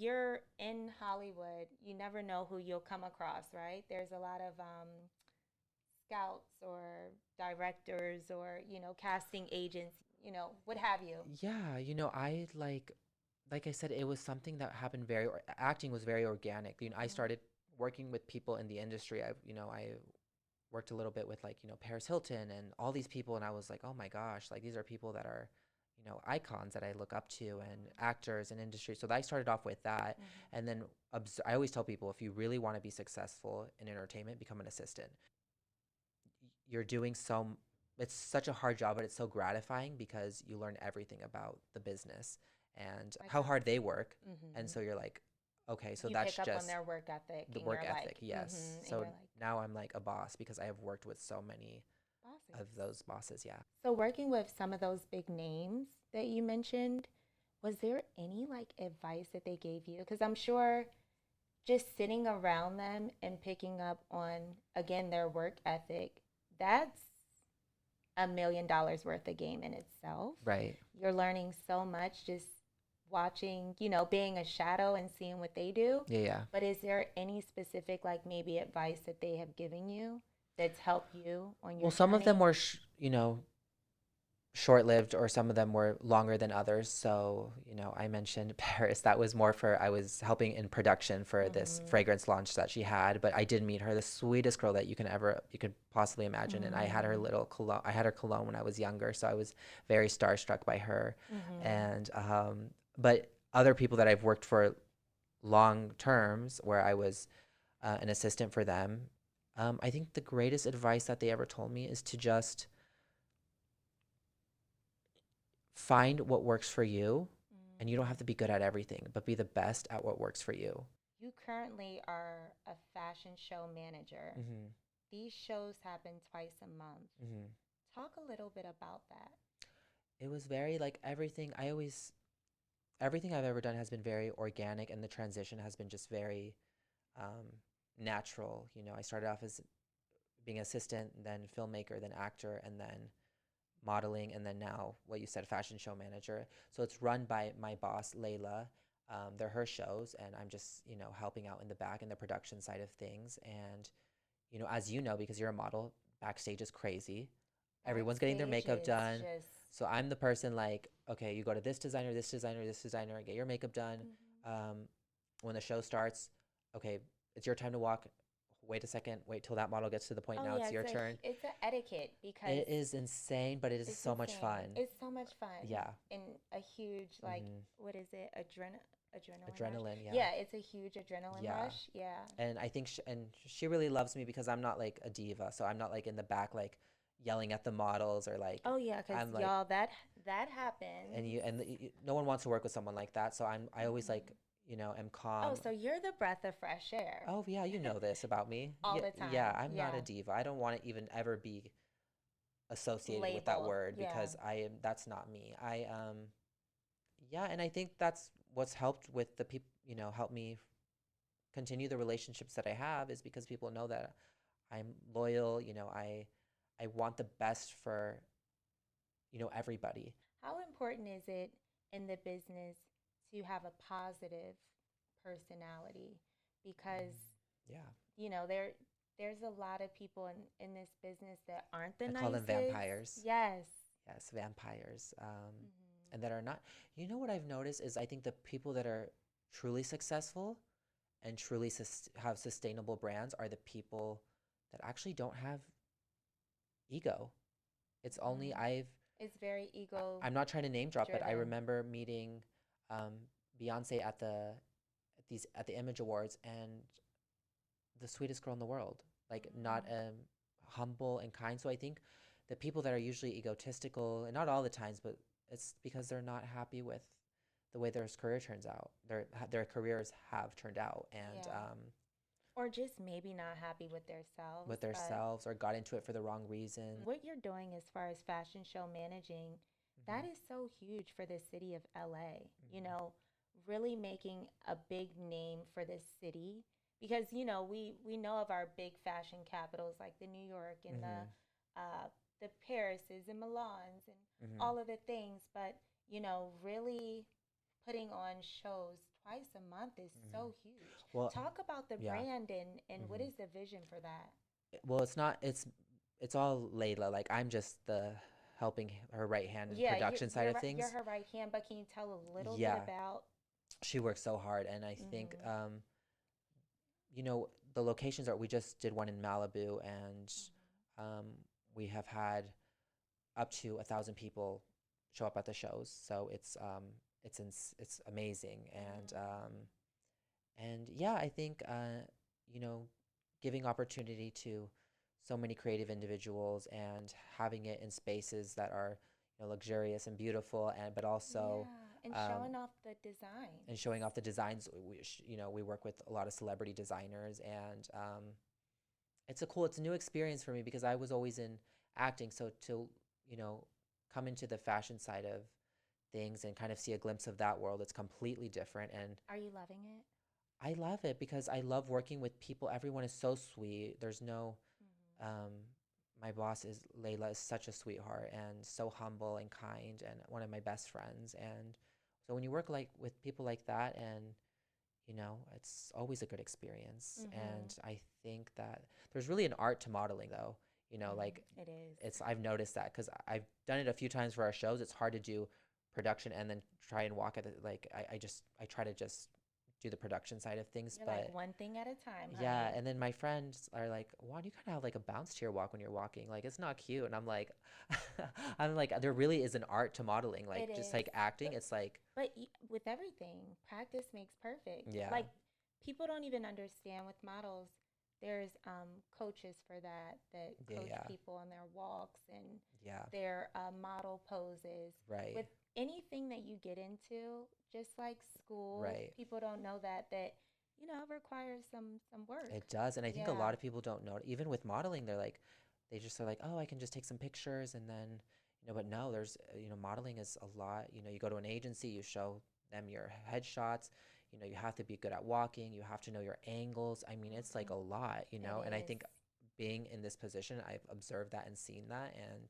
you're in Hollywood, you never know who you'll come across, right? There's a lot of scouts or directors or, casting agents, what have you. Yeah, I like I said, it was something that happened acting was very organic. I Mm-hmm. started working with people in the industry. I worked a little bit with like, Paris Hilton and all these people, and I was like, "Oh my gosh, like these are people that are, icons that I look up to and actors and industry." So I started off with that, Mm-hmm. and then I always tell people if you really want to be successful in entertainment, become an assistant. You're doing it's such a hard job, but it's so gratifying because you learn everything about the business and I how hard they completely. work. And Mm-hmm. so you're like, okay, so You that's pick up on just their work ethic, the and work you're ethic, like, yes. mm-hmm, and So you're like, now I'm like a boss because I have worked with so many of bosses. those bosses, yeah. So working with some of those big names that you mentioned, was there any like advice that they gave you? Because I'm sure just sitting around them and picking up on, again, their work ethic, that's $1 million worth of game in itself. Right. You're learning so much just watching, being a shadow and seeing what they do. Yeah, yeah. But is there any specific, like maybe advice that they have given you that's helped you on Well, your some of them journey? were, short-lived, or some of them were longer than others. So, I mentioned Paris. That was more for I was helping in production for this Mm-hmm. fragrance launch that she had, but I did meet her, the sweetest girl that you could possibly imagine. And I had her Mm-hmm. little cologne. I had her cologne when I was younger, so I was very starstruck by her. Mm-hmm. And but other people that I've worked for long terms, where I was an assistant for them, I think the greatest advice that they ever told me is to just find what works for you, and you don't have Mm. to be good at everything, but be the best at what works for you. You currently are a fashion show manager. Hmm. These shows happen twice a month. Hmm. Talk a little bit about that. It was very like everything I've ever done has been very organic, and the transition has been just very um, natural. I started off as being assistant, then filmmaker, then actor, and then modeling, and then now what you said, fashion show manager. So it's run by my boss, Layla. They're her shows, and I'm just, helping out in the back in the production side of things. And, as you know, because you're a model, backstage is crazy. Everyone's getting their Backstage makeup is done. just. So I'm the person like, okay, you go to this designer, this designer, this designer, get your makeup done. Mhm. Um, when the show starts, okay, it's your time to walk. Wait a second, wait till that model gets to the point. Oh Now yeah, it's your turn. it's a etiquette because It is insane, but it is it's so much insane. fun. It's so much fun Yeah. and a huge like Hmm. what is it? Adrenaline rush. Adrenaline, yeah. Yeah, it's a huge adrenaline Yeah. rush. Yeah. And I think and she really loves me because I'm not like a diva. So I'm not like in the back like yelling at the models, or like Oh yeah, cuz I'm like, y'all that happens. no one wants to work with someone like that. So I always Mhm. like, am Oh, calm. so you're the breath of fresh air. Oh yeah, you know this about me. All Yeah, the yeah, time. I'm not a Yeah. diva. I don't want to even ever be associated with that Labeled. word Yeah. because that's not me. Yeah, and I think that's what's helped with the people, help me continue the relationships that I have, is because people know that I'm loyal. I want the best for, everybody. How important is it in the business to have a positive personality? Because, Mm, yeah. there's a lot of people in this business that aren't the I call them nicest. vampires. Yes. Yes, vampires. Mm-hmm. And that are not. You know what I've noticed is I think the people that are truly successful and truly have sustainable brands are the people that actually don't have ego. It's only Mm-hmm. It's very ego I'm not trying to name drop, but I driven. remember meeting um, Beyonce at the Image Awards, and the sweetest girl in the world, like not Mm-hmm. humble and kind. So I think the people that are usually egotistical, and not all the times, but it's because they're not happy with the way their career turns out. Their careers have turned out, and Yeah. Or just maybe not happy with themselves, with but themselves, or got into it for the wrong reason. what you're doing as far as fashion show managing, that Hmm. is so huge for the city of LA. Hmm. Really making a big name for this city because we know of our big fashion capitals like the New York and Hmm. the Parises and Milans and Hmm. all of the things, but really putting on shows twice a month is Hmm. so huge. Well, Talk about the yeah. brand and what Hmm. is the vision for that? Well, it's not. It's all Layla. Like I'm just the helping her right hand in Yeah, production side of you're things. her right hand, but can you tell a little bit Yeah, about? she works so hard, and I think Mm-hmm. you know, the locations are. We just did one in Malibu, and um, we have had up to 1,000 people show up at the shows. So it's amazing, and yeah, I think you know, giving opportunity to so many creative individuals and having it in spaces that are, you know, luxurious and beautiful, and but also Yeah, and um, showing off the designs. and showing off the designs. You know, we work with a lot of celebrity designers, and it's a new experience for me because I was always in acting. So to, you know, come into the fashion side of things and kind of see a glimpse of that world, it's completely different. And Are you loving it? I love it because I love working with people. Everyone is so sweet. There's no, Mm-hmm. um, my boss is Layla is such a sweetheart and so humble and kind and one of my best friends. And so when you work like with people like that, and you know, it's always a good experience. Mm-hmm. And I think that there's really an art to modeling though. You know, like It is. I've noticed that because I've done it a few times for our shows. It's hard to do production and then try and walk at it. Like I try to just do the production side of things, You're like but one thing at a time, yeah. honey. And then my friends are like, Juan, you kind of have like a bounce to your walk when you're walking. Like it's not cute. And I'm like, I'm like, there really is an art to modeling. It Like just is. like acting, But it's like, with everything, practice makes perfect. yeah, Like people don't even understand with models. There's coaches for that that yeah, coach yeah, people on their walks and yeah, their model poses. right, With anything that you get into, just like school, right. people don't know that requires some work. It does. And I think a Yeah. lot of people don't know, even with modeling, they're like, they just are like, oh, I can just take some pictures and then, you know, but no, there's, you know, modeling is a lot. You know, you go to an agency, you show them your headshots, you know, you have to be good at walking, you have to know your angles. I mean, it's like a Mhm. lot, you It know, and I is. think being in this position, I've observed that and seen that. And,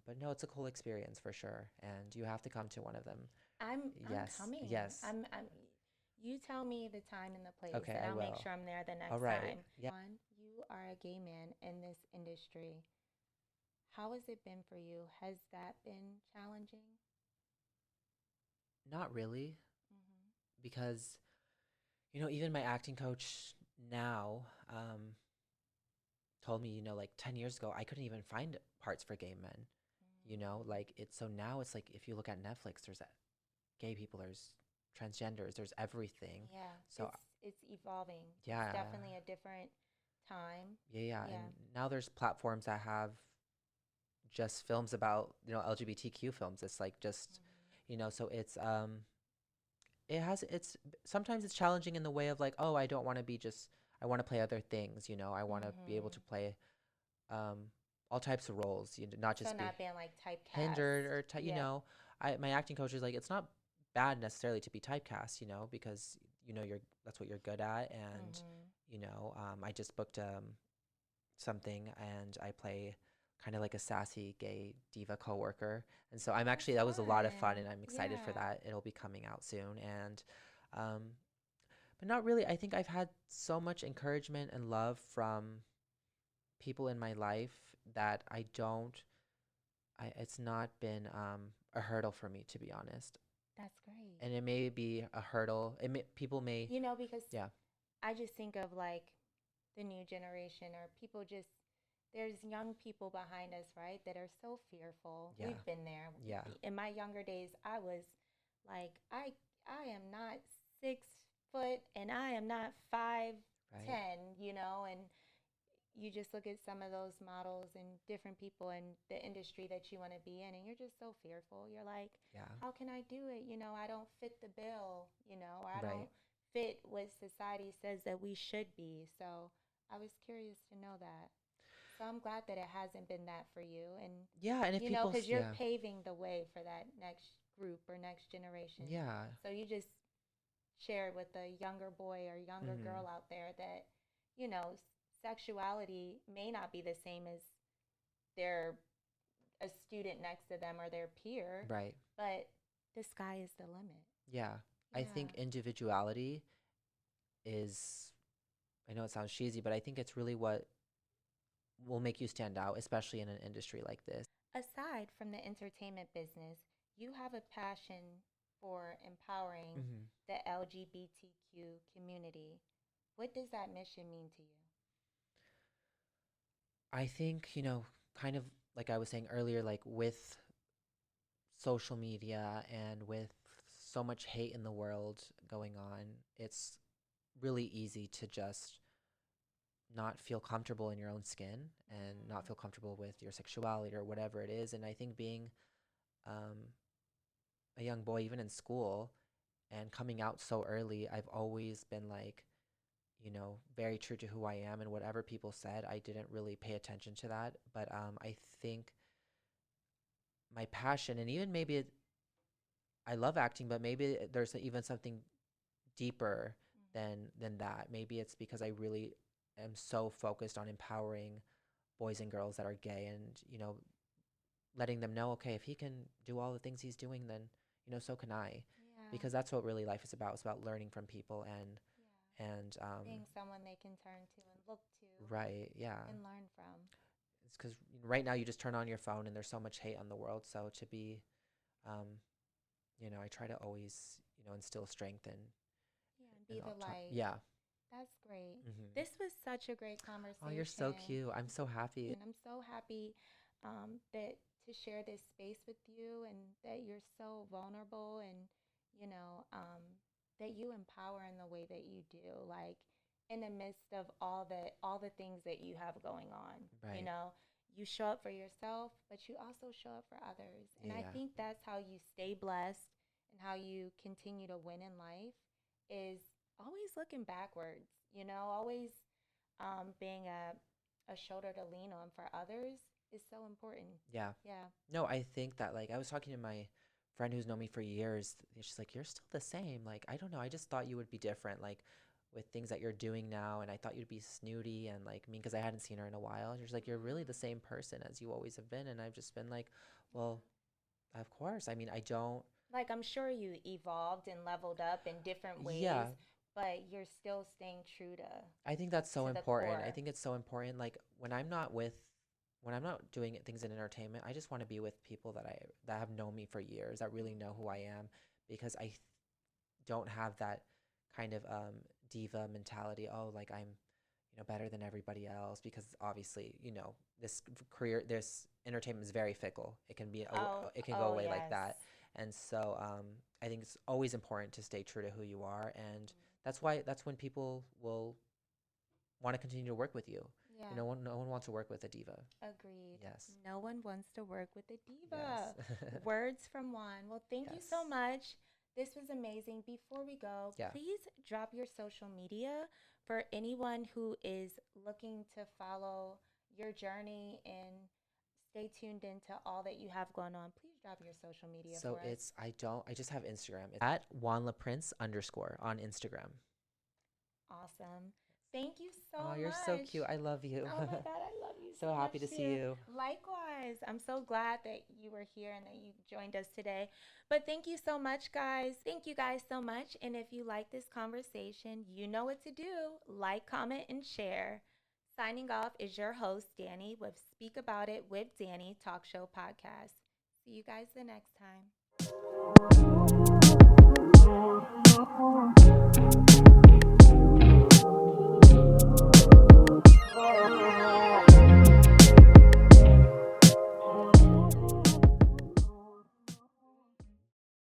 but no, it's a cool experience for sure. And you have to come to one of them. I'm Yes, coming. yes. I'm you tell me the time and the place Okay, and I I'll make will. sure I'm there the All next right. time. Yeah. Juan, you are a gay man in this industry. How has it been for you? Has that been challenging? Not really, Mm-hmm. because you know, even my acting coach now told me, you know, like 10 years ago, I couldn't even find parts for gay men, you know, like it's so now it's like if you look at Netflix, there's gay people, there's transgenders, there's everything. Yeah, So, it's evolving. It's yeah, definitely a different time. yeah, yeah. And Yeah. now there's platforms that have just films about, you know, LGBTQ films. It's like just, Mm-hmm. you know, so it has sometimes it's challenging in the way of like, oh, I don't want to be just I want to play other things, you know. I want to be able to Mm-hmm. play um all types of roles, you know, not So just be not being like hindered typecast. or you Yeah. know, I my acting coach is like it's not bad necessarily to be typecast, you know, because you know that's what you're good at. And Mm-hmm. you know, I just booked something and I play kind of like a sassy gay diva coworker. And so I'm That's actually that was a lot of fun and fun. I'm excited for Yeah. that. It'll be coming out soon. And um but not really. I think I've had so much encouragement and love from people in my life that it's not been a hurdle for me, to be honest. That's great. And it may be a hurdle. People may, Because yeah, I just think of like the new generation or people just there's young people behind us, right, that are so fearful. yeah, We've been there. yeah, In my younger days, I was like, I am not 6 foot and I am not five right, ten, and you just look at some of those models and different people in the industry that you want to be in and you're just so fearful. You're like, yeah, how can I do it? I don't fit the bill, or I right. don't fit what society says that we should be. So I was curious to know that. So I'm glad that it hasn't been that for you. And, Yeah, and if people, because you're yeah, paving the way for that next group or next generation. yeah, So you just shared with a younger boy or younger mm-hmm, girl out there that, you know, sexuality may not be the same as their a student next to them or their peer, right. but the sky is the limit. Yeah. I think Yeah. individuality is, I know it sounds cheesy, but I think it's really what will make you stand out, especially in an industry like this. Aside from the entertainment business, you have a passion for empowering Hmm. the LGBTQ community. What does that mission mean to you? I think, kind of like I was saying earlier, like with social media and with so much hate in the world going on, it's really easy to just not feel comfortable in your own skin and not Mm-hmm. feel comfortable with your sexuality or whatever it is. And I think being um, a young boy, even in school, and coming out so early, I've always been like, very true to who I am, and whatever people said, I didn't really pay attention to that. But I think my passion, and even maybe I love acting, but maybe there's even something deeper than that. Maybe it's because I really am so focused on empowering boys and girls that are gay, and letting them know, okay, if he can do all the things he's doing, then so can I, Yeah. because that's what really life is about. It's about learning from people Yeah. and Being someone they can turn to and look to right, yeah. and learn from. It's because right now you just turn on your phone and there's so much hate on the world. So to be, um, I try to always instill strength Yeah, and and be the light. yeah. That's great. Hmm. This was such a great Oh, you're so conversation. cute. I'm so happy. And I'm so happy that to share this space with you and that you're so vulnerable and, you know, that you empower in the way that you do. Like in the midst of all the things that you have going on, you Right. know, you show up for yourself, but you also show up for others. And I Yeah. think that's how you stay blessed and how you continue to win in life is always looking backwards, always being a shoulder to lean on for others is so important. Yeah. Yeah. No, I think that, like, I was talking to my friend who's known me for years. And she's like, "You're still the same. Like, I don't know. I just thought you would be different, like, with things that you're doing now. And I thought you'd be snooty and like mean, because I hadn't seen her in a while." And she's like, "You're really the Mm-hmm. same person as you always have been." And I've just been like, Yeah. "Well, of course. I mean, I don't." Like I'm sure you evolved and leveled up in different ways, Yeah, but you're still staying true I think that's so to the important. I core. think it's so important. Like when I'm not doing things in entertainment, I just want to be with people that have known me for years, that really know who I Mm-hmm. am, because don't have that kind of diva mentality. Oh, like I'm, better than everybody else, because obviously, this entertainment is very fickle. Oh, it can go oh away like yes. that. And so I think it's always important to stay true to who you are, and Mm-hmm. that's when people will want to continue to work with you. Yeah. No one wants to work with a diva. Agreed. Yes. No one wants to work with a diva. Yes. Words from Juan. Well, thank you so Yes. much. This was amazing. Before we go, Yeah. please drop your social media for anyone who is looking to follow your journey and stay tuned into all that you have going on. Please drop your social media So for us. I just have Instagram. It's at @WanlaPrince_ on Instagram. Awesome. Thank you Oh, so you're so much. cute. I love you. Oh my God, I love you So so much happy to see too. you. Likewise, I'm so glad that you were here and that you joined us today. But thank you so much, guys. Thank you guys so much. And if you like this conversation, you know what to do. Like, comment, and share. Signing off is your host, Danny, with Speak About It with Danny Talk Show Podcast. See you guys the next time.